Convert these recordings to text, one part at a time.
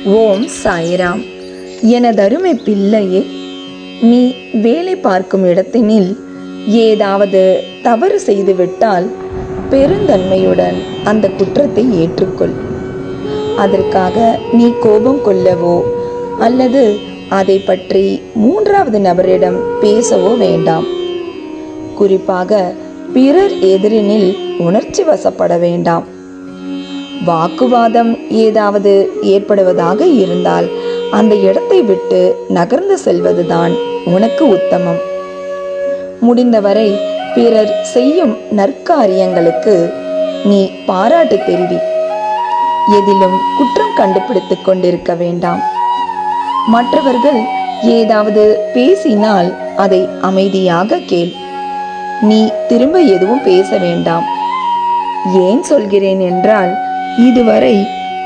ஓம் சாய்ராம். எனதருமை பிள்ளையே, நீ வேலை பார்க்கும் இடத்தினில் ஏதாவது தவறு செய்துவிட்டால் பெருந்தன்மையுடன் அந்த குற்றத்தை ஏற்றுக்கொள். அதற்காக நீ கோபம் கொள்ளவோ அல்லது அதை பற்றி மூன்றாவது நபரிடம் பேசவோ வேண்டாம். குறிப்பாக பிறர் எதிரினில் உணர்ச்சி வசப்பட வேண்டாம். வாக்குவாதம் ஏதாவது ஏற்படுவதாக இருந்தால் அந்த இடத்தை விட்டு நகர்ந்து செல்வதுதான் உனக்கு உத்தமம். முடிந்தவரை பிறர் செய்யும் நற்காரியங்களுக்கு நீ பாராட்டு தெரிவி. எதிலும் குற்றம் கண்டுபிடித்துக் கொண்டிருக்க வேண்டாம். மற்றவர்கள் ஏதாவது பேசினால் அதை அமைதியாக கேள். நீ திரும்ப எதுவும் பேச வேண்டாம். ஏன் சொல்கிறேன் என்றால், இதுவரை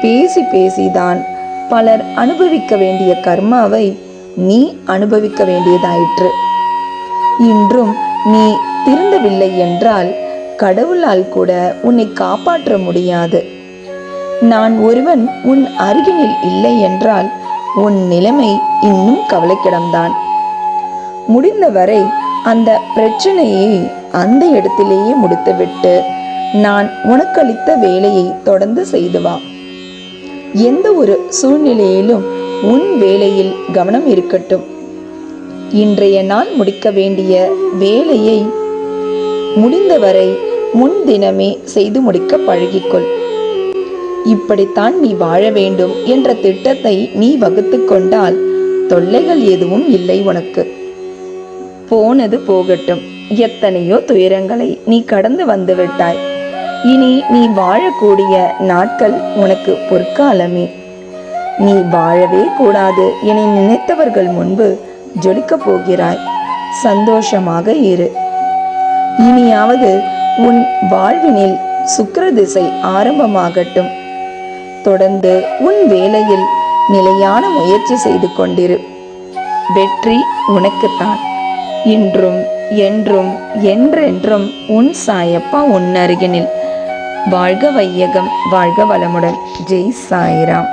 பேசி பேசிதான் பலர் அனுபவிக்க வேண்டிய கர்மாவை நீ அனுபவிக்க வேண்டியதாயிற்று. இன்றும் நீ திருந்தவில்லை என்றால் கடவுளால் கூட உன்னை காப்பாற்ற முடியாது. நான் ஒருவன் உன் அருகினில் இல்லை என்றால் உன் நிலைமை இன்னும் கவலைக்கிடம்தான். முடிந்தவரை அந்த பிரச்சனையை அந்த இடத்திலேயே முடித்துவிட்டு நான் உனக்களித்த வேலையை தொடர்ந்து செய்து வா. எந்த ஒரு சூழ்நிலையிலும் உன் வேலையில் கவனம் இருக்கட்டும். இன்றைய நாள் முடிக்க வேண்டிய வேலையை முடிந்தவரை முன்தினமே செய்து முடிக்க பழகிக்கொள். இப்படித்தான் நீ வாழ வேண்டும் என்ற திட்டத்தை நீ வகுத்து கொண்டால் தொல்லைகள் எதுவும் இல்லை உனக்கு. போனது போகட்டும். எத்தனையோ துயரங்களை நீ கடந்து வந்து விட்டாய். இனி நீ வாழக்கூடிய நாட்கள் உனக்கு பொற்காலமே. நீ வாழவே கூடாது என நினைத்தவர்கள் முன்பு ஜொலிக்கப் போகிறாய். சந்தோஷமாக இரு. இனியாவது உன் வாழ்வினில் சுக்கிர திசை ஆரம்பமாகட்டும். தொடர்ந்து உன் வேலையில் நிலையான முயற்சி செய்து கொண்டிரு. வெற்றி உனக்குத்தான். இன்றும் என்றும் என்றென்றும் உன் சாயப்பா உன் அருகினில். வாழ்க வையகம், வாழ்க வளமுடன். ஜெய் சாய்ராம்.